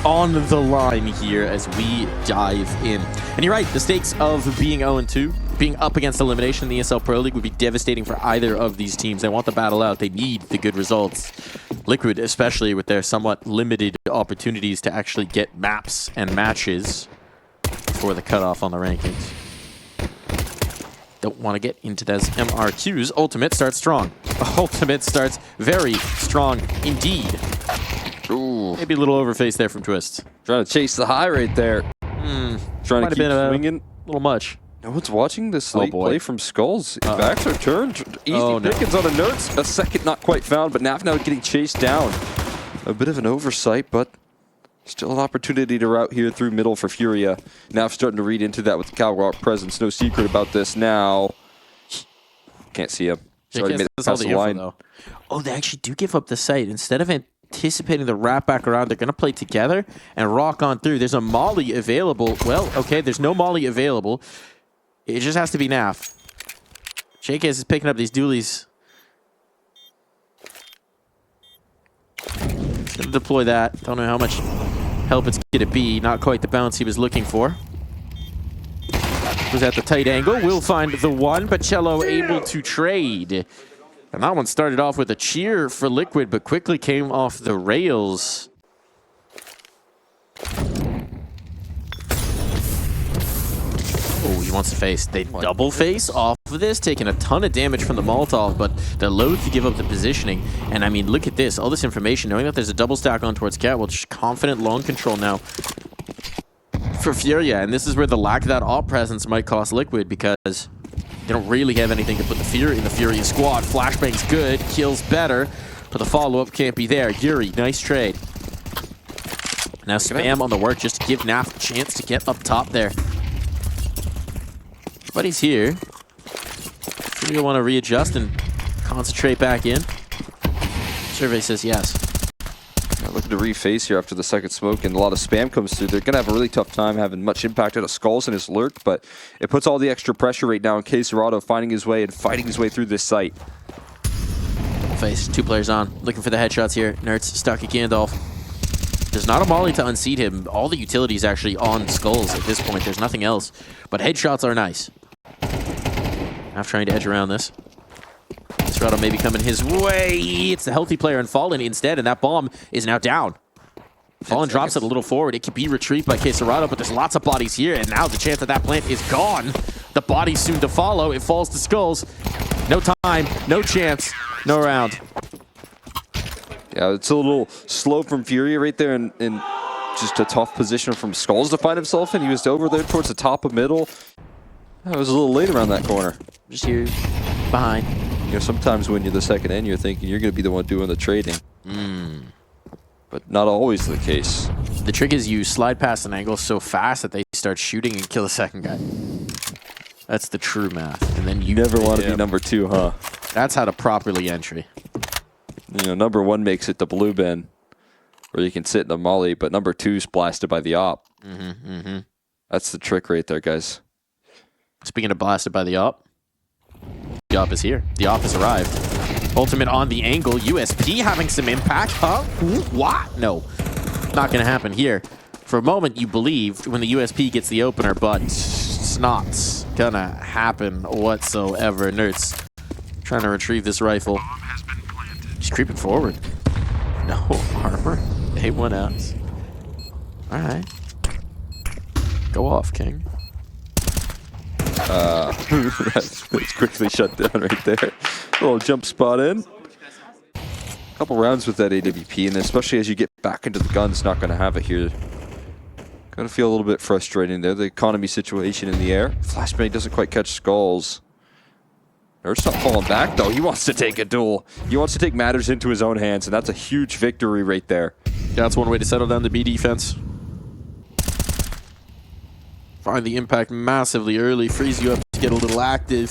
on the line here as we dive in. And you're right, the stakes of being 0-2, being up against elimination in the ESL Pro League would be devastating for either of these teams. They want the battle out. They need the good results. Liquid, especially with their somewhat limited opportunities to actually get maps and matches before the cutoff on the rankings. Don't want to get into those MRQs. Ultimate starts strong. Ultimate starts very strong indeed. Ooh. Maybe a little overface there from Twist. Trying to chase the high right there. Trying to keep swinging. A little much. No one's watching this late play from Skulls. Backs are turned. Easy pickings on a Nerds. A second not quite found, but now getting chased down. A bit of an oversight, but still an opportunity to route here through middle for FURIA. Nav starting to read into that with the Calrock presence. No secret about this now. Can't see him. Already made it past the line. Oh, they actually do give up the site. Instead of anticipating the wrap back around, they're going to play together and rock on through. There's a molly available. Well, okay, there's no molly available. It just has to be Naf. JKS is picking up these dualies. He's going to deploy that. Don't know how much help it's going to be. Not quite the bounce he was looking for. Was at the tight angle. Will find the one, but Cello able to trade. And that one started off with a cheer for Liquid, but quickly came off the rails. Oh, he wants to face. They double face off of this, taking a ton of damage from the Molotov, but they're loath to give up the positioning. And I mean, look at this. All this information, knowing that there's a double stack on towards Cat, well, just confident lone control now for FURIA. And this is where the lack of that op presence might cost Liquid, because they don't really have anything to put the fear in the FURIA squad. Flashbang's good, kills better, but the follow-up can't be there. Yuri, nice trade. Now spam on the work just to give Naf a chance to get up top there. But he's here. FURIA want to readjust and concentrate back in. Survey says yes. Looking to reface here after the second smoke, and a lot of spam comes through. They're going to have a really tough time having much impact out of Skulls and his lurk, but it puts all the extra pressure right now on Caserado finding his way and fighting his way through this site. Double face, 2 players on. Looking for the headshots here. Nerds stuck at Gandalf. There's not a molly to unseat him. All the utilities actually on Skulls at this point. There's nothing else, but headshots are nice. After trying to edge around this. Caserado maybe coming his way. It's the healthy player and Fallen instead, and that bomb is now down. Fallen drops it a little forward. It could be retrieved by Caserado, but there's lots of bodies here, and now the chance that plant is gone. The body's soon to follow. It falls to Skulls. No time, no chance, no round. Yeah, it's a little slow from FURIA right there, and just a tough position from Skulls to find himself in. He was over there towards the top of middle. It was a little late around that corner. Just here, behind. You know, sometimes when you're the second end, you're thinking you're going to be the one doing the trading. But not always the case. The trick is you slide past an angle so fast that they start shooting and kill the second guy. That's the true math. And then you never want to be number 2, huh? That's how to properly entry. You know, number 1 makes it the blue bin, where you can sit in the molly, but number 2's blasted by the op. That's the trick right there, guys. Speaking of blasted by the op, the op is here. The op has arrived. Ultimate on the angle. USP having some impact. Huh? What? No. Not going to happen here. For a moment, you believed when the USP gets the opener, but it's not going to happen whatsoever. Nerds trying to retrieve this rifle. He's creeping forward. No armor. A1 outs. All right. Go off, King. That's quickly shut down right there. A little jump spot in. A couple rounds with that AWP, and especially as you get back into the gun, it's not going to have it here. Going to feel a little bit frustrating there. The economy situation in the air. Flashbang doesn't quite catch Skulls. Nerds not falling back, though. He wants to take a duel. He wants to take matters into his own hands, and that's a huge victory right there. That's one way to settle down the B defense. Find the impact massively early, freeze you up to get a little active.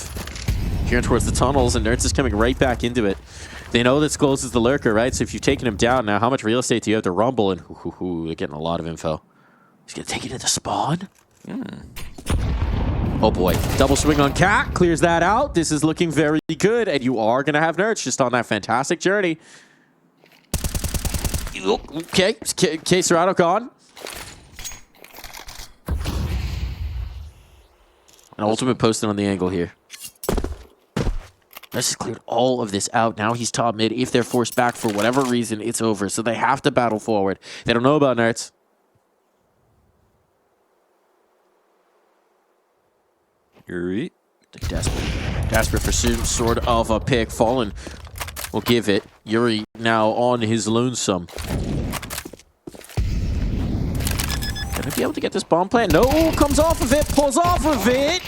Here towards the tunnels, and Nerds is coming right back into it. They know that Skulls is the lurker, right? So if you've taken him down, now how much real estate do you have to rumble? And they're getting a lot of info. He's going to take it into spawn? Oh boy, double swing on Cat, clears that out. This is looking very good, and you are going to have Nerds just on that fantastic journey. Okay, Caserado gone. An ultimate posted on the angle here. Let's just cleared all of this out. Now he's top mid. If they're forced back for whatever reason, it's over. So they have to battle forward. They don't know about Nerds. Yuri. Desperate for some sort of a pick. Fallen will give it. Yuri now on his lonesome. Gonna be able to get this bomb plant. No, comes off of it, pulls off of it.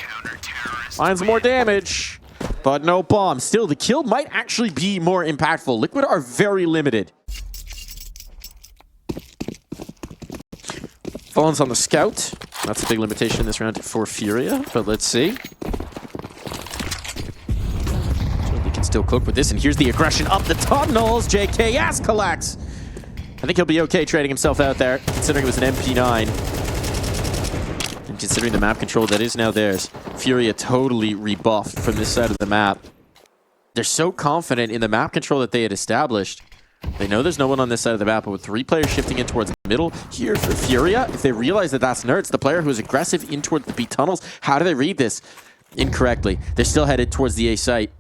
Finds more damage, but no bomb. Still, the kill might actually be more impactful. Liquid are very limited. Fallen's on the scout. That's a big limitation in this round for FURIA, but let's see. They can still cook with this, and here's the aggression up the tunnels. JKS collects. I think he'll be okay trading himself out there, considering it was an MP9. And considering the map control that is now theirs. FURIA totally rebuffed from this side of the map. They're so confident in the map control that they had established. They know there's no one on this side of the map, but with 3 players shifting in towards the middle here for FURIA, if they realize that that's Nerds, the player who is aggressive in toward the B tunnels, how do they read this incorrectly? They're still headed towards the A site.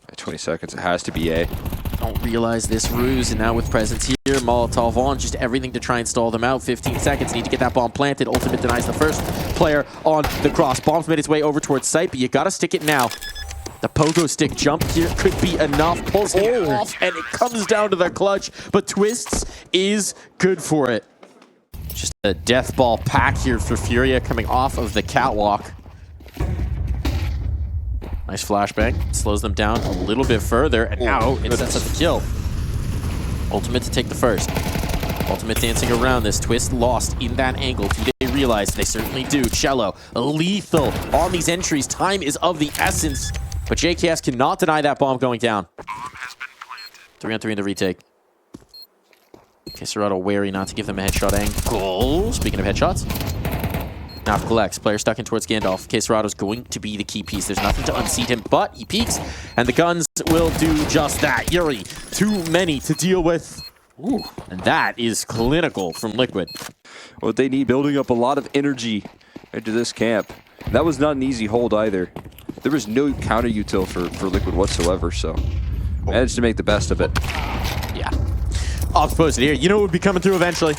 At 20 seconds, it has to be A. Don't realize this ruse, and now with presence here, Molotov on, just everything to try and stall them out. 15 seconds, need to get that bomb planted. Ultimate denies the first player on the cross. Bomb's made its way over towards site, but you gotta stick it now. The pogo stick jump here could be enough. Pulls him off, and it comes down to the clutch, but Twists is good for it. Just a death ball pack here for FURIA coming off of the catwalk. Nice flashbang. Slows them down a little bit further, and now it sets up the kill. Ultimate to take the first. Ultimate dancing around this. Twist lost in that angle. Do they realize? They certainly do. Cello, lethal on these entries. Time is of the essence. But JKS cannot deny that bomb going down. 3-on-3 in the retake. Okay, Serato wary not to give them a headshot angle. Speaking of headshots. Nav collects. Player stuck in towards Gandalf. Okay, Serato's going to be the key piece. There's nothing to unseat him, but he peeks, and the guns will do just that. Yuri, too many to deal with. Ooh, and that is clinical from Liquid. What they need, building up a lot of energy into this camp. That was not an easy hold either. There was no counter util for Liquid whatsoever, so managed to make the best of it. Yeah. Off posted here. You know what would be coming through eventually?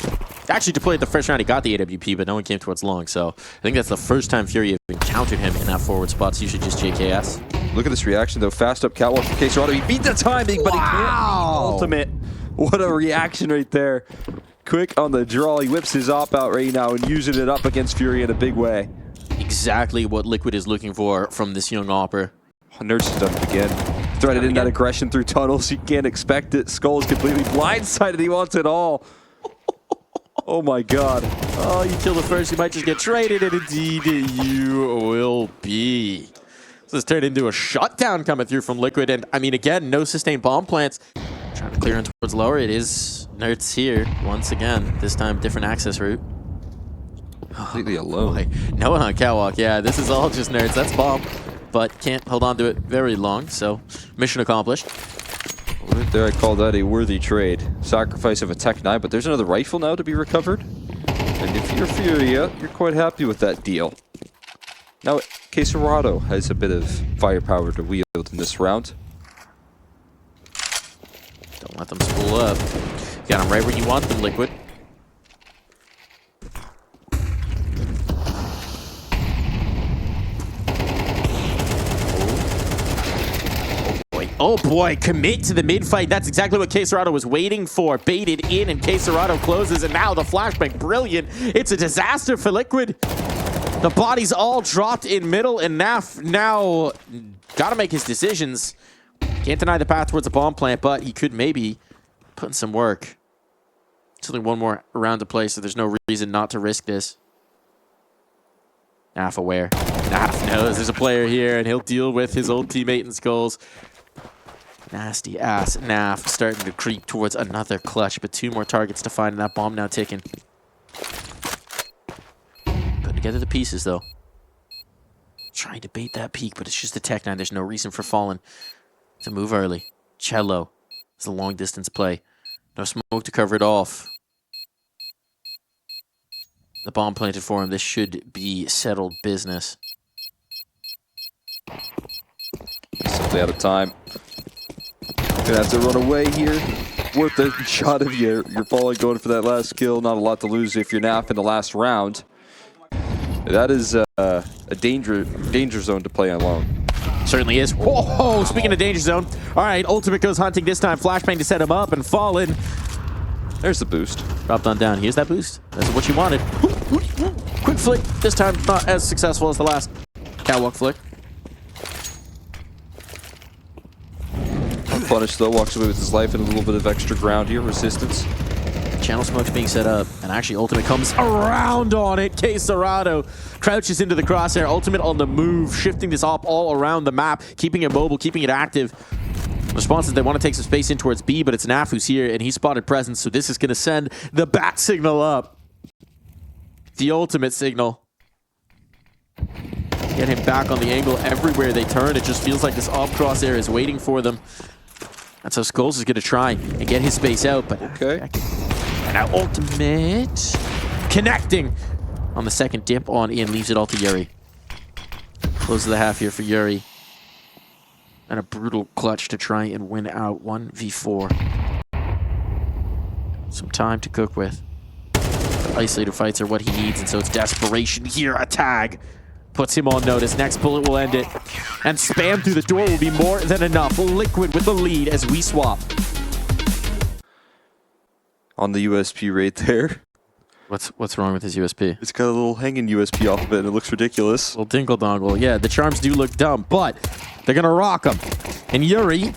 Actually deployed the first round, he got the AWP, but no one came towards long, so I think that's the first time FURIA encountered him in that forward spot. It's usually just JKS. Look at this reaction, though. Fast up catwalk for Serato. He beat the timing, but he can't beat ultimate. What a reaction right there. Quick on the draw. He whips his op out right now and using it up against FURIA in a big way. Exactly what Liquid is looking for from this young opper. Nerds has done it again. Threaded in that aggression through tunnels. You can't expect it. Skull is completely blindsided. He wants it all. Oh my god. Oh, you kill the first, you might just get traded, and indeed you will be. This has turned into a shutdown coming through from Liquid, and I mean, again, no sustained bomb plants. Trying to clear in towards lower. It is Nerds here once again. This time, different access route. Completely alone. Boy. No one on catwalk. Yeah, this is all just Nerds. That's bomb, but can't hold on to it very long, so mission accomplished. Right there, I call that a worthy trade. Sacrifice of a Tech 9, but there's another rifle now to be recovered. And if you're FURIA, you're quite happy with that deal. Now, Serato has a bit of firepower to wield in this round. Don't let them spool up. Got them right where you want them, Liquid. Oh boy, commit to the mid-fight. That's exactly what Serato was waiting for. Baited in, and Serato closes, and now the flashbang. Brilliant. It's a disaster for Liquid. The bodies all dropped in middle, and Naf now got to make his decisions. Can't deny the path towards a bomb plant, but he could maybe put in some work. It's only one more round to play, so there's no reason not to risk this. Naf aware. Naf knows there's a player here, and he'll deal with his old teammate in Skulls. Nasty ass Naf starting to creep towards another clutch, but 2 more targets to find, and that bomb now ticking. Putting together the pieces, though. Trying to bait that peak, but it's just a Tech 9. There's no reason for Fallen to move early. Cello is a long distance play. No smoke to cover it off. The bomb planted for him. This should be settled business. Simply out of time. Gonna have to run away here. Worth the shot if you're falling, going for that last kill. Not a lot to lose if you're NAF in the last round. That is a danger zone to play alone. Certainly is. Whoa, speaking of danger zone. All right, Ultimate goes hunting this time. Flashbang to set him up and Fallen. There's the boost. Dropped on down. Here's that boost. That's what you wanted. Quick flick. This time not as successful as the last catwalk flick. Unpunished though, walks away with his life and a little bit of extra ground here, resistance. Channel smoke's being set up, and actually Ultimate comes around on it. K-Serrano crouches into the crosshair. Ultimate on the move, shifting this op all around the map, keeping it mobile, keeping it active. Response is they want to take some space in towards B, but it's Naf who's here, and he spotted presence, so this is going to send the bat signal up. The ultimate signal. Get him back on the angle everywhere they turn. It just feels like this off crosshair is waiting for them. That's how Skulls is going to try and get his space out, but okay. And now Ultimate connecting on the second dip on in, leaves it all to Yuri. Close the half here for Yuri. And a brutal clutch to try and win out 1v4. Some time to cook with. The isolated fights are what he needs, and so it's desperation here. A tag puts him on notice. Next bullet will end it. And spam through the door will be more than enough. Liquid with the lead as we swap. On the USP right there. What's wrong with his USP? It's got a little hanging USP off of it, and it looks ridiculous. Little dingle dongle. Yeah, the charms do look dumb, but they're gonna rock them. And Yuri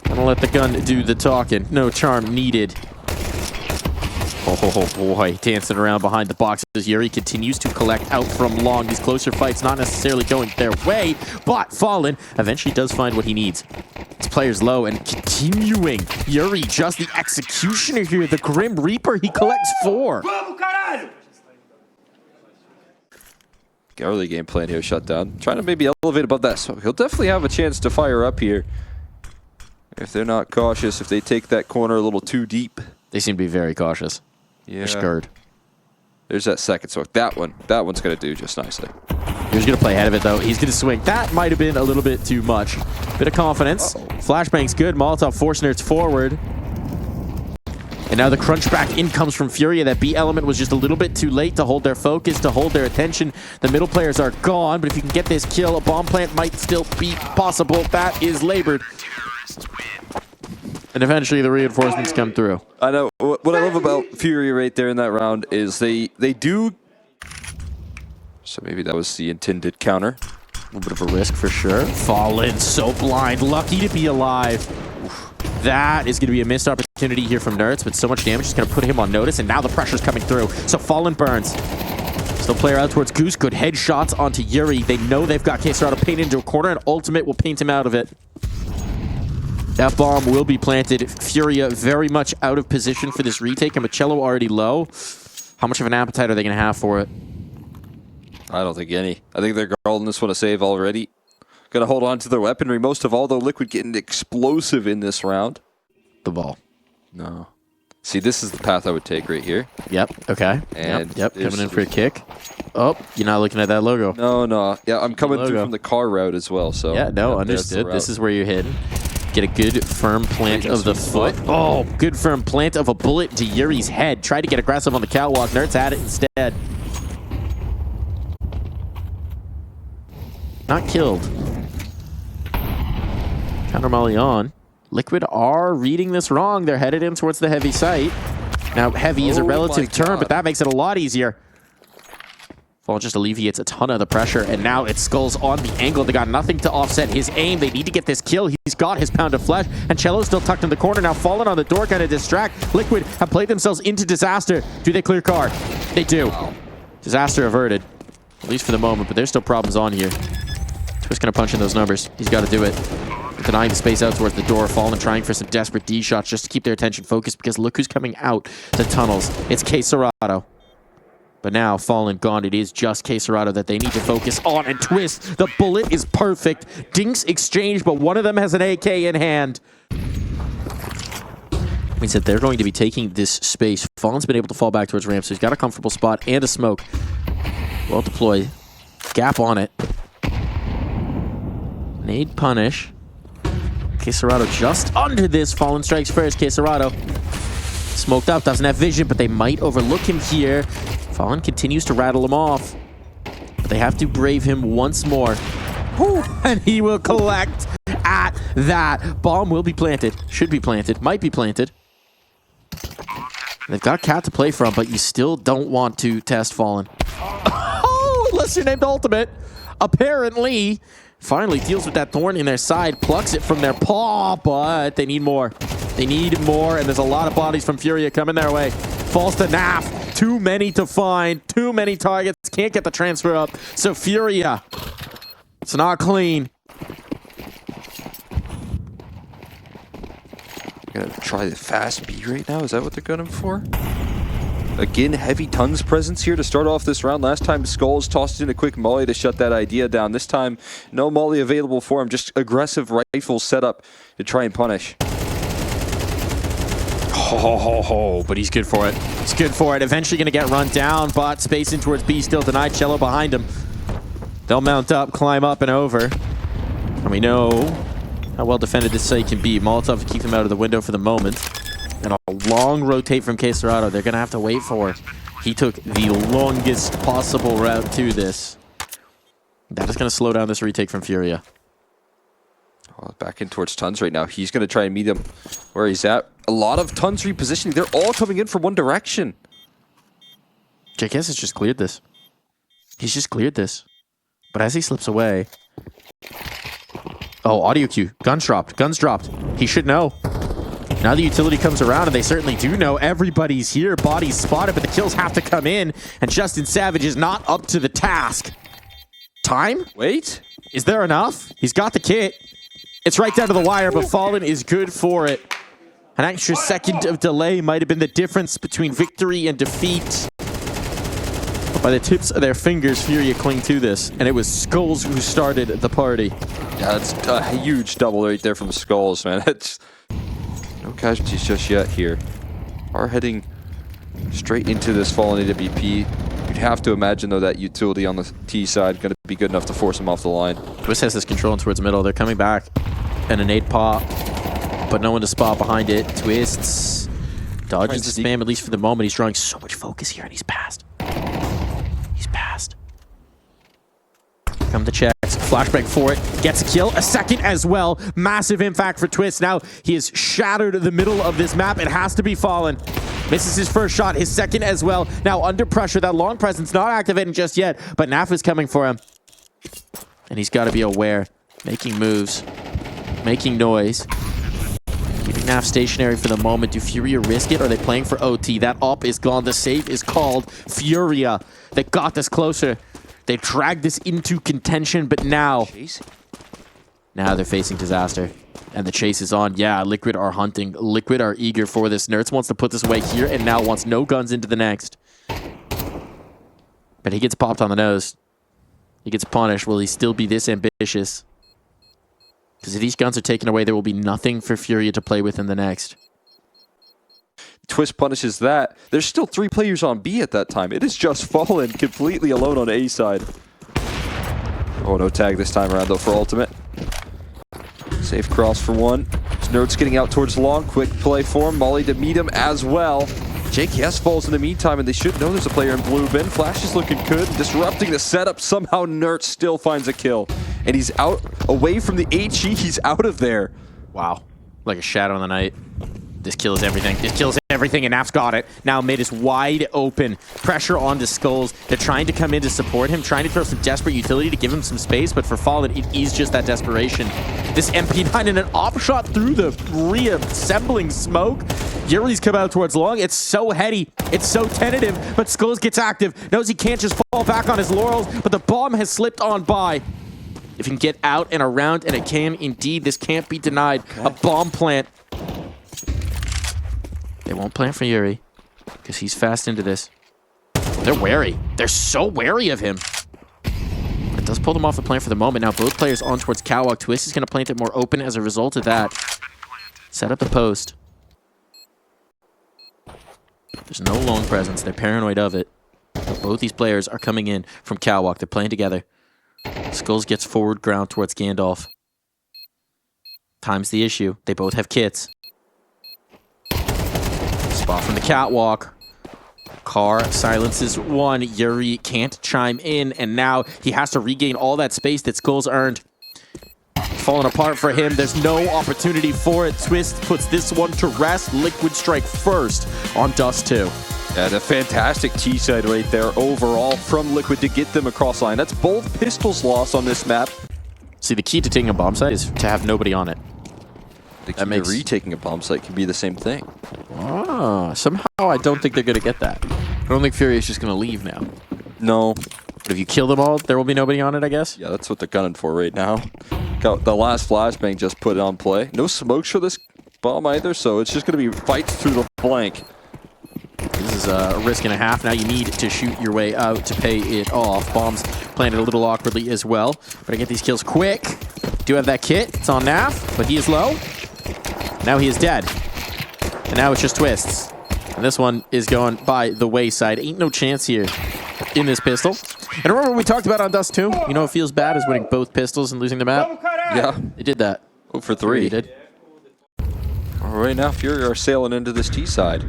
gonna let the gun do the talking. No charm needed. Oh boy, dancing around behind the boxes. Yuri continues to collect out from long. These closer fights not necessarily going their way, but Fallen eventually does find what he needs. His player's low and continuing. Yuri, just the executioner here. The Grim Reaper, he collects 4. Early game plan here, shut down. Trying to maybe elevate above that, so he'll definitely have a chance to fire up here. If they're not cautious, if they take that corner a little too deep. They seem to be very cautious. Yeah. They're scared. There's that second smoke. That one's going to do just nicely. He's going to play ahead of it, though. He's going to swing. That might have been a little bit too much. Bit of confidence. Flashbang's good. Molotov forcing it forward. And now the crunch back in comes from FURIA. That B element was just a little bit too late to hold their focus, to hold their attention. The middle players are gone, but if you can get this kill, a bomb plant might still be possible. That is labored. And eventually the reinforcements come through. I know. What I love about FURIA right there in that round is they do... So maybe that was the intended counter. A little bit of a risk for sure. Fallen, so blind, lucky to be alive. Oof. That is going to be a missed opportunity here from Nerds, but so much damage is going to put him on notice, and now the pressure's coming through. So Fallen burns. Still player out towards Goose. Good headshots onto Yuri. They know they've got K-Serrano painted into a corner, and Ultimate will paint him out of it. That bomb will be planted. FURIA very much out of position for this retake, and Machello already low. How much of an appetite are they going to have for it? I don't think any. I think they're calling this one a save already. Gonna hold on to their weaponry. Most of all, though, Liquid getting explosive in this round. The ball. No. See, this is the path I would take right here. Yep, okay. And yep. Coming in for a kick. Oh, you're not looking at that logo. No. Yeah, I'm coming through from the car route as well, so... Yeah, no, understood. This is where you're hitting. Get a good firm plant of the foot. Oh, good firm plant of a bullet to Yuri's head. Tried to get aggressive on the catwalk. Nerds had it instead. Not killed. Counter molly on. Liquid are reading this wrong. They're headed in towards the heavy site. Now, heavy is a relative term, but that makes it a lot easier. Fall just alleviates a ton of the pressure, and now it's Skulls on the angle. They got nothing to offset his aim. They need to get this kill. He's got his pound of flesh, and Cello's still tucked in the corner. Now Fallen on the door, kind of distract. Liquid have played themselves into disaster. Do they clear car? They do. Disaster averted, at least for the moment, but there's still problems on here. Twist gonna punch in those numbers. He's got to do it. Denying the space out towards the door. Fallen trying for some desperate D shots just to keep their attention focused, because look who's coming out the tunnels. It's K-Serrano. But now, Fallen gone, it is just K-Serrano that they need to focus on, and Twist, the bullet is perfect. Dinks exchange, but one of them has an AK in hand. means that they're going to be taking this space. Fallen's been able to fall back towards ramp, so he's got a comfortable spot and a smoke. Well deployed. Gap on it. Nade punish. Quesarado just under this. Fallen strikes first. Quesarado smoked up, doesn't have vision, but they might overlook him here. Fallen continues to rattle him off. But they have to brave him once more. Whew, and he will collect at that. Bomb will be planted. Should be planted. Might be planted. They've got Cat to play from, but you still don't want to test Fallen. Oh, unless you're named Ultimate. Apparently, finally deals with that thorn in their side, plucks it from their paw, but they need more. They need more, and there's a lot of bodies from FURIA coming their way. Falls to Naf. Too many to find. Too many targets. Can't get the transfer up. So FURIA, it's not clean. Gonna try the fast B right now. Is that what they're going for? Again, heavy Tons presence here to start off this round. Last time, Skulls tossed in a quick molly to shut that idea down. This time, no molly available for him. Just aggressive rifle setup to try and punish. But he's good for it. He's good for it. Eventually going to get run down, but spacing towards B still denied. Cello behind him. They'll mount up, climb up and over. And we know how well defended this site can be. Molotov to keep them out of the window for the moment. And a long rotate from Quesarado. They're going to have to wait for. He took the longest possible route to this. That is going to slow down this retake from FURIA. Oh, back in towards Tons right now. He's going to try and meet him where he's at. A lot of Tons repositioning. They're all coming in from one direction. JKS has just cleared this. He's just cleared this. But as he slips away... Oh, audio cue. Guns dropped. Guns dropped. He should know. Now the utility comes around, and they certainly do know. Everybody's here. Bodies spotted, but the kills have to come in. And Justin Savage is not up to the task. Time? Wait. Is there enough? He's got the kit. It's right down to the wire, but Fallen is good for it. An extra second of delay might have been the difference between victory and defeat. By the tips of their fingers, FURIA cling to this, and it was Skulls who started the party. Yeah, that's a huge double right there from Skulls, man. It's no casualties just yet here. Are heading straight into this Fallen AWP. You'd have to imagine, though, that utility on the T side going to be good enough to force him off the line. Twist has this control towards the middle. They're coming back. And a nade pop, but no one to spot behind it. Twists. Dodges the spam, at least for the moment. He's drawing so much focus here, and he's passed. He's passed. Come the checks. Flashbang for it. Gets a kill. A second as well. Massive impact for Twist. Now he has shattered the middle of this map. It has to be Fallen. Misses his first shot. His second as well. Now under pressure. That long presence not activating just yet, but Naf is coming for him. And he's got to be aware. Making moves. Making noise. Keeping Naf stationary for the moment. Do FURIA risk it? Or are they playing for OT? That op is gone. The save is called. FURIA. They got this closer. They dragged this into contention, but now they're facing disaster. And the chase is on. Yeah, Liquid are hunting. Liquid are eager for this. Nerds wants to put this away here and now wants no guns into the next. But he gets popped on the nose. He gets punished. Will he still be this ambitious? Because if these guns are taken away, there will be nothing for FURIA to play with in the next. Twist punishes that. There's still 3 players on B at that time. It is just Fallen completely alone on A side. Oh, no tag this time around, though, for Ultimate. Safe cross for one. Nerds getting out towards long. Quick play for him. Molly to meet him as well. JKS falls in the meantime, and they should know there's a player in blue. Ben Flash is looking good. Disrupting the setup. Somehow Nerds still finds a kill. And he's out, away from the HE. He's out of there. Wow. Like a shadow in the night. This kills everything. This kills everything, and Naf's got it. Now mid is wide open. Pressure onto Skulls. They're trying to come in to support him, trying to throw some desperate utility to give him some space, but for Fallen, it is just that desperation. This MP9 and an op shot through the reassembling smoke. Yuri's come out towards long. It's so heady. It's so tentative, but Skulls gets active. Knows he can't just fall back on his laurels, but the bomb has slipped on by. If he can get out and around, and it can indeed, this can't be denied. Okay. A bomb plant. They won't plant for Yuri because he's fast into this. They're wary. They're so wary of him. It does pull them off the plant for the moment. Now both players on towards Cowok. Twist is going to plant it more open as a result of that. Set up the post. There's no long presence. They're paranoid of it. But both these players are coming in from Catwalk. They're playing together. Skulls gets forward ground towards Gandalf. Time's the issue. They both have kits. Spot from the Catwalk. Carr silences one. Yuri can't chime in, and now he has to regain all that space that Skulls earned. Falling apart for him. There's no opportunity for it. Twist puts this one to rest. Liquid strike first on Dust 2. Yeah, a fantastic T-side right there overall from Liquid to get them across line. That's both pistols lost on this map. See, the key to taking a bomb site is to have nobody on it. The key to retaking a bomb site can be the same thing. Ah, somehow I don't think they're going to get that. I don't think FURIA is just going to leave now. No. But if you kill them all, there will be nobody on it, I guess? Yeah, that's what they're gunning for right now. Got the last flashbang just put on play. No smokes for this bomb either, so it's just going to be fights through the blank. This is a risk and a half. Now you need to shoot your way out to pay it off. Bombs planted a little awkwardly as well. But I get these kills quick. Do have that kit. It's on Naf, but he is low. Now he is dead. And now it's just Twists. And this one is going by the wayside. Ain't no chance here in this pistol. And remember what we talked about on Dust 2? You know what feels bad is winning both pistols and losing the map? Yeah. They did that. 0 for 3. They did. Right now, FURIA are sailing into this T side.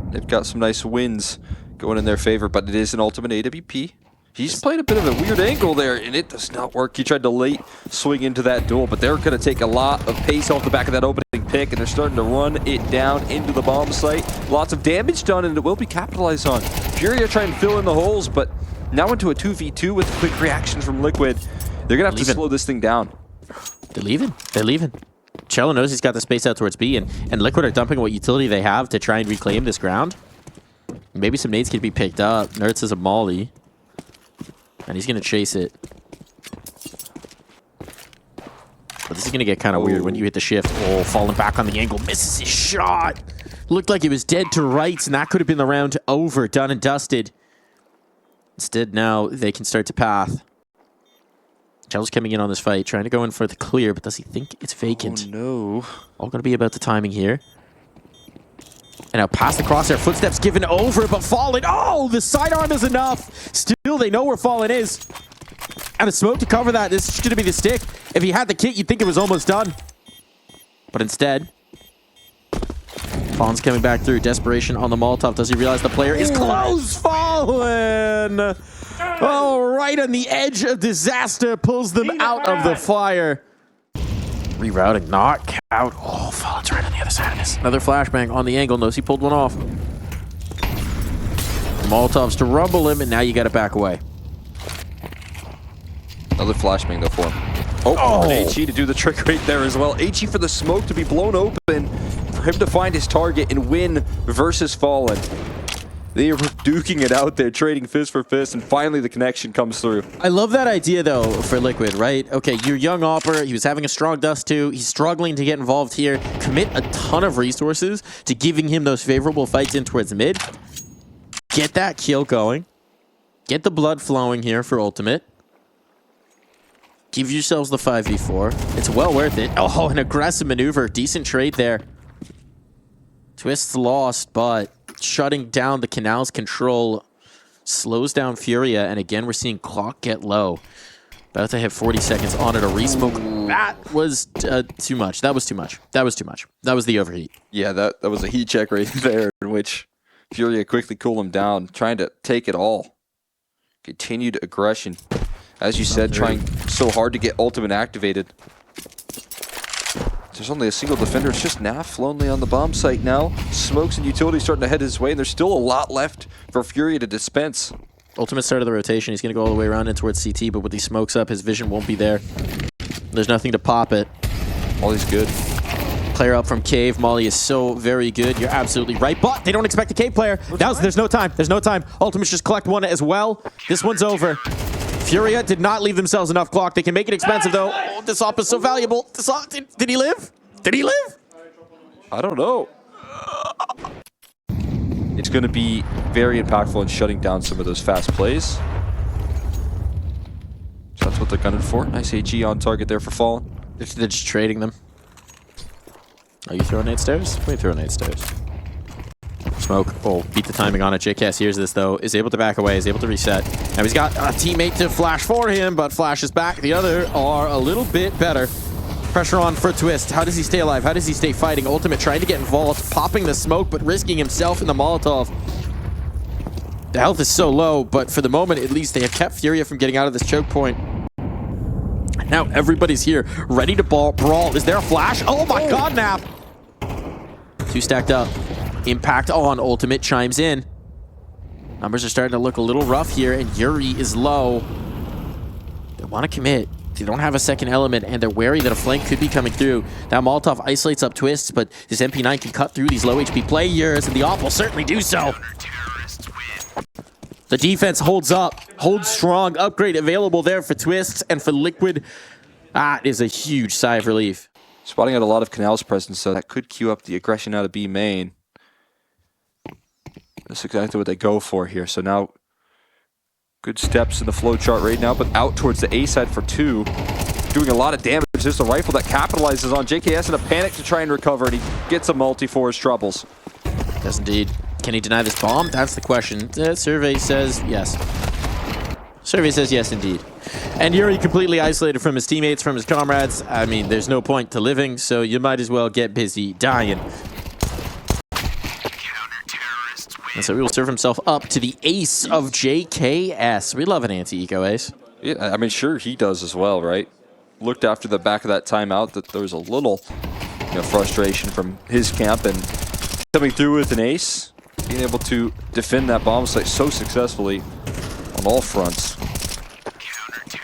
They've got some nice wins going in their favor, but it is an ultimate AWP. He's played a bit of a weird angle there, and it does not work. He tried to late swing into that duel, but they're going to take a lot of pace off the back of that opening pick, and they're starting to run it down into the bomb site. Lots of damage done, and it will be capitalized on. FURIA trying to fill in the holes, but now into a 2v2 with quick reactions from Liquid. They're going to have to slow this thing down. They're leaving. They're leaving. Cello knows he's got the space out towards B, and Liquid are dumping what utility they have to try and reclaim this ground. Maybe some nades could be picked up. Nerds is a molly. And he's going to chase it. But this is going to get kind of weird when you hit the shift. Oh, falling back on the angle. Misses his shot. Looked like it was dead to rights, and that could have been the round over. Done and dusted. Instead, now they can start to path. Cello's coming in on this fight, trying to go in for the clear, but does he think it's vacant? Oh, no. All going to be about the timing here. And now past the crosshair, footsteps given over, but Fallen. Oh, the sidearm is enough. Still, they know where Fallen is. And a smoke to cover that. This is going to be the stick. If he had the kit, you'd think it was almost done. But instead, Fallen's coming back through. Desperation on the Molotov. Does he realize the player is close? Fallen! Oh, right on the edge of disaster. Pulls them out of the fire. Rerouting, knock out. Oh, Fallen's right on the other side of this. Another flashbang on the angle. Knows he pulled one off. Molotovs to rumble him, and now you got to back away. Another flashbang though for him. Oh, and HE to do the trick right there as well. HE for the smoke to be blown open, for him to find his target and win versus Fallen. They are duking it out there, trading fist for fist, and finally the connection comes through. I love that idea, though, for Liquid, right? Okay, you're young Opper. He was having a strong Dust 2. He's struggling to get involved here. Commit a ton of resources to giving him those favorable fights in towards mid. Get that kill going. Get the blood flowing here for Ultimate. Give yourselves the 5v4. It's well worth it. Oh, an aggressive maneuver. Decent trade there. Twist's lost, but shutting down the Canal's control slows down FURIA, and again, we're seeing clock get low. About to hit 40 seconds on it. A resmoke. That was too much. That was too much. That was too much. That was the overheat. Yeah, that was a heat check right there, in which FURIA quickly cooled him down, trying to take it all. Continued aggression. As you said, trying so hard to get Ultimate activated. There's only a single defender. It's just Naf lonely on the bomb site now. Smokes and utility starting to head his way, and there's still a lot left for FURIA to dispense. Ultimate start of the rotation. He's going to go all the way around in towards CT, but with these smokes up, his vision won't be there. There's nothing to pop it. Molly's good. Player up from Cave. Molly is so very good. You're absolutely right, but they don't expect a Cave player. There's no time. There's no time. Ultimate's just collect one as well. This one's over. FURIA did not leave themselves enough clock. They can make it expensive, though. Oh, this op is so valuable. This op, did he live? Did he live? I don't know. It's going to be very impactful in shutting down some of those fast plays. So that's what they're gunning for. Nice AG on target there for Fallen. They're just trading them. Are you throwing 8 stairs? What are you throwing 8 stairs? Smoke will beat the timing on it. JKS hears this, though, is able to back away, is able to reset. Now he's got a teammate to flash for him, but Flash is back. The other are a little bit better. Pressure on for Twist. How does he stay alive? How does he stay fighting? Ultimate trying to get involved, popping the smoke, but risking himself in the Molotov. The health is so low, but for the moment, at least, they have kept FURIA from getting out of this choke point. Now everybody's here, ready to brawl. Is there a flash? Oh my god, Nap! Two stacked up. Impact on. Ultimate chimes in. Numbers are starting to look a little rough here, and Yuri is low. They want to commit. They don't have a second element, and they're wary that a flank could be coming through. Now Molotov isolates up Twists, but this MP9 can cut through these low HP players, and the AWP will certainly do so. The defense holds up, holds strong. Upgrade available there for Twists and for Liquid. That is a huge sigh of relief. Spotting out a lot of Canal's presence, so that could queue up the aggression out of B main. That's exactly what they go for here. So now, good steps in the flow chart right now, but out towards the A side for 2. Doing a lot of damage. There's a rifle that capitalizes on JKS in a panic to try and recover, and he gets a multi for his troubles. Does indeed. Can he deny this bomb? That's the question. The survey says yes. Survey says yes, indeed. And Yuri completely isolated from his teammates, from his comrades. I mean, there's no point to living, so you might as well get busy dying. And so he will serve himself up to the ace of JKS. We love an anti-eco ace. Yeah, I mean, sure, he does as well, right? Looked after the back of that timeout that there was a little frustration from his camp, and coming through with an ace, being able to defend that bomb site so successfully on all fronts.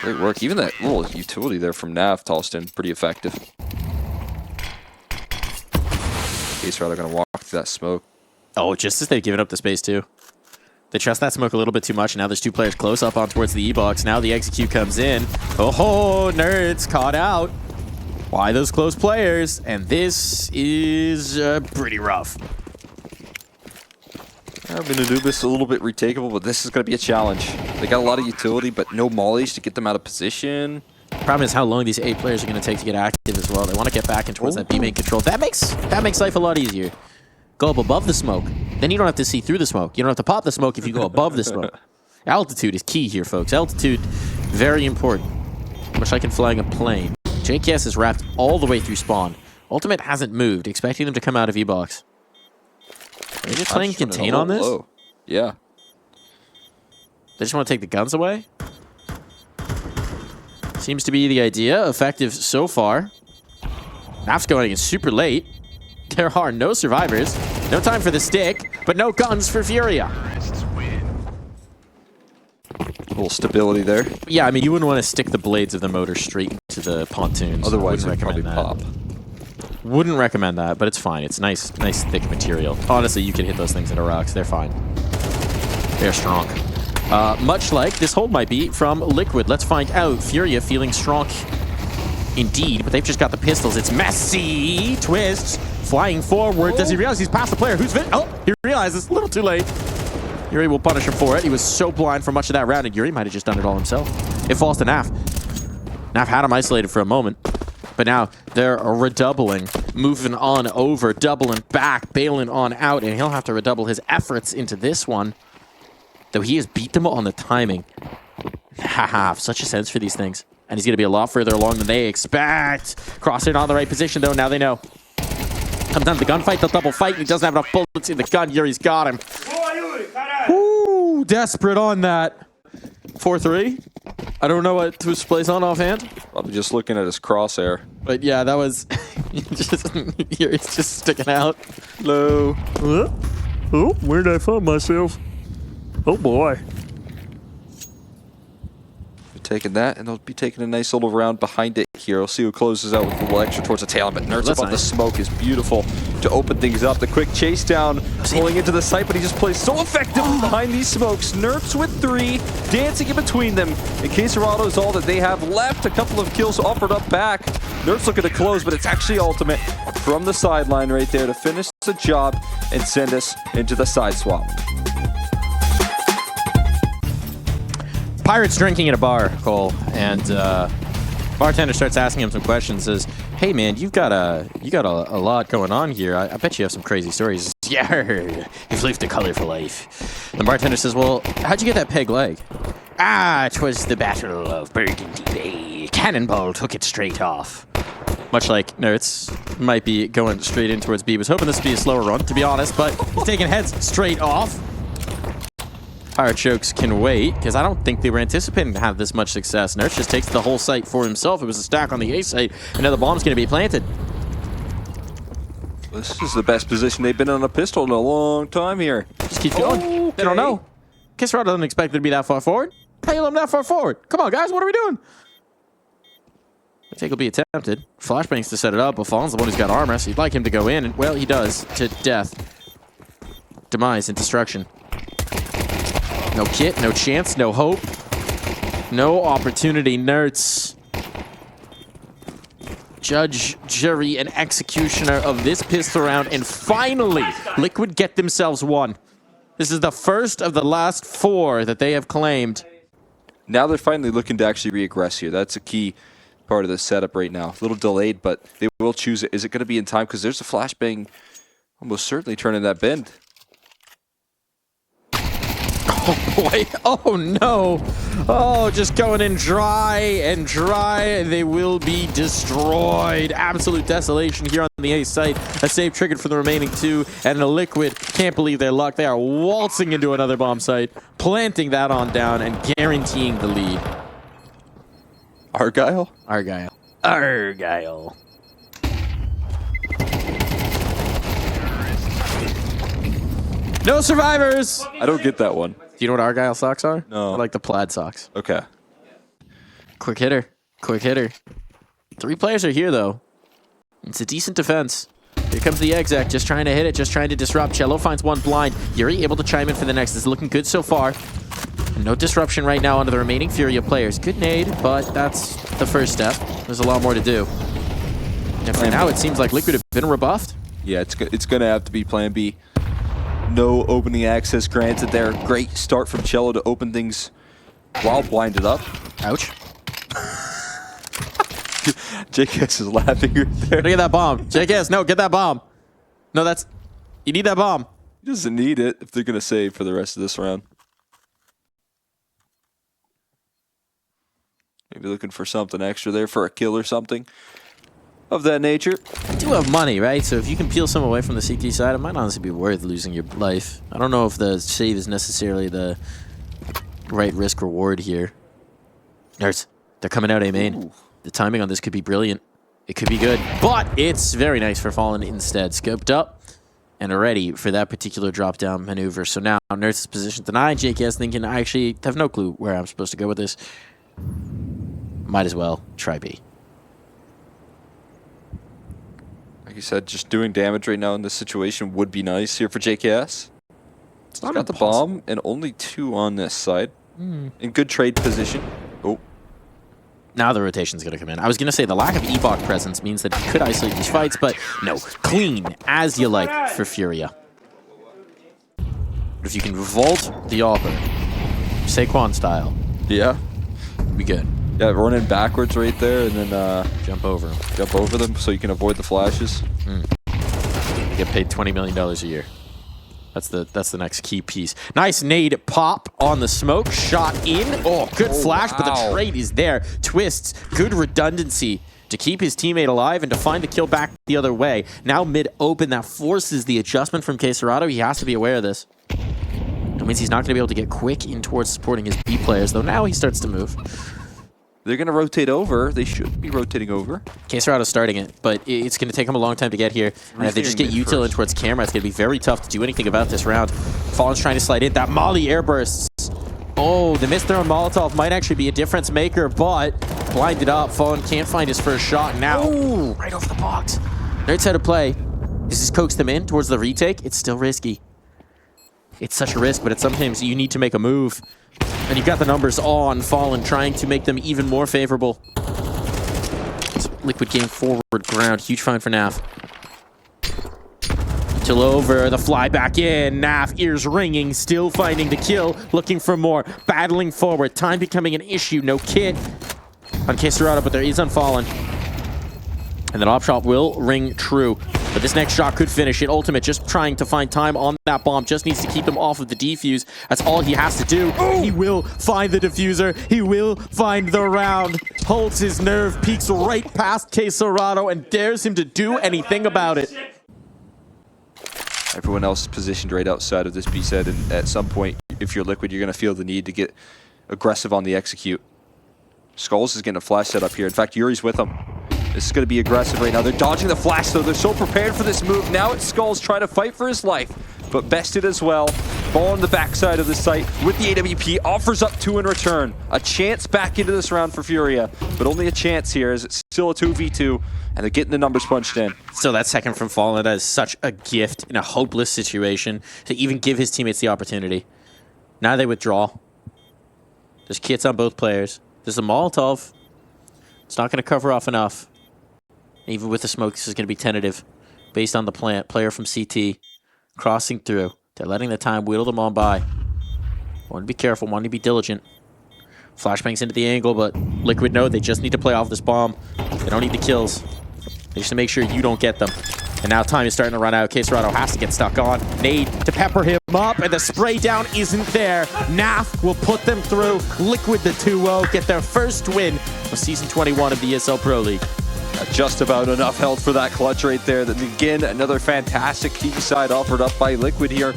Great work. Even that little utility there from Nav tossed in, pretty effective. Ace rather going to walk through that smoke. Oh, just as they've given up the space, too. They trust that smoke a little bit too much. Now there's 2 players close up on towards the E-box. Now the execute comes in. Oh, Nerds caught out. Why those close players? And this is pretty rough. I've been Anubis a little bit retakeable, but this is going to be a challenge. They got a lot of utility, but no mollies to get them out of position. Problem is how long these A players are going to take to get active as well. They want to get back in towards that B main control. That makes life a lot easier. Go up above the smoke. Then you don't have to see through the smoke. You don't have to pop the smoke if you go above the smoke. Altitude is key here, folks. Altitude, very important. Much like in flying a plane. JKS is wrapped all the way through spawn. Ultimate hasn't moved, expecting them to come out of E-box. Are they just playing contain on this? Low. Yeah. They just want to take the guns away? Seems to be the idea. Effective so far. Naf's going in super late. There are no survivors. No time for the stick, but no guns for FURIA. A little stability there. Yeah, I mean, you wouldn't want to stick the blades of the motor straight into the pontoons. Otherwise, it'd probably pop. Wouldn't recommend that, but it's fine. It's nice thick material. Honestly, you can hit those things into rocks. They're fine. They're strong. Much like this hold might be from Liquid. Let's find out. FURIA feeling strong indeed, but they've just got the pistols. It's messy. Twists flying forward. Does he realize he's past the player? Who's fit? Oh, he realizes. A little too late. Yuri will punish him for it. He was so blind for much of that round, and Yuri might have just done it all himself. It falls to Naf. Naf had him isolated for a moment, but now they're redoubling, moving on over, doubling back, bailing on out, and he'll have to redouble his efforts into this one, though he has beat them on the timing. Haha, such a sense for these things. And he's going to be a lot further along than they expect. Crossing on the right position, though. Now they know. Comes down to the gunfight. They'll double fight. He doesn't have enough bullets in the gun. Yuri's got him. Ooh, desperate on that. 4-3. I don't know what Twist plays on offhand. Probably just looking at his crosshair. But yeah, that was... Yuri's just sticking out. Hello. Oh, where did I find myself? Oh, boy. Taking that, and they'll be taking a nice little round behind it here. We'll see who closes out with a little extra towards the tail. But Nerds above the smoke is beautiful to open things up. The quick chase down, pulling into the site, but he just plays so effective behind these smokes. Nerds with 3, dancing in between them. And Quesarado is all that they have left. A couple of kills offered up back. Nerds looking to close, but it's actually Ultimate from the sideline right there to finish the job and send us into the side swap. Pirate's drinking at a bar, Cole, and bartender starts asking him some questions. Says, "Hey man, you got a lot going on here. I bet you have some crazy stories." Yeah, he's lived a colorful life. The bartender says, well, how'd you get that peg leg? Ah, 'twas the Battle of Burgundy Bay. Cannonball took it straight off. Much like Nerds might be going straight in towards B. Was hoping this would be a slower run, to be honest, but he's taking heads straight off. Pirate Chokes can wait, because I don't think they were anticipating to have this much success. Nerds just takes the whole site for himself. It was a stack on the A site, and now the bomb's going to be planted. This is the best position they've been on a pistol in a long time here. Just keep going. Okay. They don't know. Kisserado doesn't expect it to be that far forward. Hail them that far forward. Come on, guys. What are we doing? I think will be attempted. Flashbangs to set it up, but Fallen's the one who's got armor, so you'd like him to go in, and, well, he does. To death. Demise and destruction. No kit, no chance, no hope. No opportunity. Nerds. Judge, jury, and executioner of this pistol round, and finally, Liquid get themselves one. This is the first of the last 4 that they have claimed. Now they're finally looking to actually re-aggress here. That's a key part of the setup right now. A little delayed, but they will choose it. Is it going to be in time? Because there's a flashbang almost certainly turning that bend. Oh boy, oh no. Oh, just going in dry and dry. They will be destroyed. Absolute desolation here on the A site. A save triggered for the remaining 2, and the Liquid can't believe their luck. They are waltzing into another bomb site, planting that on down, and guaranteeing the lead. Argyle? Argyle. Argyle. No survivors! I don't get that one. Do you know what Argyle socks are? No. I like the plaid socks. Okay. Quick hitter. Quick hitter. 3 players are here, though. It's a decent defense. Here comes the exec, just trying to hit it, just trying to disrupt. Cello finds one blind. Yuri able to chime in for the next. This is looking good so far. No disruption right now onto the remaining Furia players. Good nade, but that's the first step. There's a lot more to do. And for now, it seems like Liquid have been rebuffed. Yeah, it's going to have to be Plan B. No opening access granted there. Great start from Cello to open things while blinded up. Ouch. JKS is laughing right there. Look at that bomb. JKS, no, get that bomb. No, that's... You need that bomb. He doesn't need it if they're going to save for the rest of this round. Maybe looking for something extra there for a kill or something of that nature. I do have money, right? So if you can peel some away from the CT side, it might honestly be worth losing your life. I don't know if the save is necessarily the right risk-reward here. Nerds, they're coming out A main. Ooh. The timing on this could be brilliant. It could be good, but it's very nice for Fallen instead. Scoped up and ready for that particular drop-down maneuver. So now Nerds' position denied. JKS thinking, I actually have no clue where I'm supposed to go with this. Might as well try B. Like you said, just doing damage right now in this situation would be nice here for JKS. He's not got the bomb and only 2 on this side. In good trade position. Oh. Now the rotation's going to come in. I was going to say the lack of Ebok presence means that he could isolate these fights, but no. Clean, as you like, for Furia. But if you can vault the Augur, Saquon style, Yeah. be good. Yeah, running backwards right there and then Jump over him. jump over them so you can avoid the flashes. You get paid $20 million a year. That's the next key piece. Nice nade pop on the smoke. Shot in. Oh, good flash, but the trade is there. Twists. Good redundancy to keep his teammate alive and to find the kill back the other way. Now mid-open, that forces the adjustment from Queserado. He has to be aware of this. It means he's not going to be able to get quick in towards supporting his B players, though now he starts to move. They're going to rotate over. They should be rotating over. Queserado's starting it, but it's going to take him a long time to get here. And if they just get util in towards camera, it's going to be very tough to do anything about this round. Fallen's trying to slide in. That Molly airbursts. Oh, the missed thrown Molotov might actually be a difference maker, but blinded up. Fallen can't find his first shot now. Ooh, right over the box. Nerds how to play. Does this coax them in towards the retake? It's still risky. It's such a risk, but it's sometimes you need to make a move. And you've got the numbers on Fallen, trying to make them even more favorable. Liquid game forward ground. Huge find for Naf. Till over, the fly back in. Naf, ears ringing, still finding the kill. Looking for more. Battling forward. Time becoming an issue. No kit on Queserado, but there is on Fallen. And that op shot will ring true. But this next shot could finish it. Ultimate just trying to find time on that bomb. Just needs to keep them off of the defuse. That's all he has to do. He will find the diffuser. He will find the round. Holds his nerve, peeks right past Quesorado, and dares him to do anything about it. Everyone else is positioned right outside of this B set, and at some point, if you're Liquid, you're going to feel the need to get aggressive on the execute. Skulls is getting a flash set up here. In fact, Yuri's with him. This is going to be aggressive right now. They're dodging the flash, though. They're so prepared for this move. Now it's Skulls trying to fight for his life, but bested as well. Ball on the backside of the site with the AWP. Offers up 2 in return. A chance back into this round for FURIA, but only a chance here as it's still a 2v2, and they're getting the numbers punched in. So that second from Fallen, that is such a gift in a hopeless situation to even give his teammates the opportunity. Now they withdraw. There's kits on both players. There's a Molotov. It's not going to cover off enough. Even with the smoke, this is going to be tentative based on the plant. Player from CT crossing through. They're letting the time wheel them on by. Want to be careful, want to be diligent. Flashbangs into the angle, but Liquid know they just need to play off this bomb. They don't need the kills. They just to make sure you don't get them. And now time is starting to run out. Quesorado has to get stuck on. Nade to pepper him up, and the spray down isn't there. NAF will put them through. Liquid the 2-0, get their first win of Season 21 of the ESL Pro League. Just about enough health for that clutch right there. Then again, another fantastic team side offered up by Liquid here.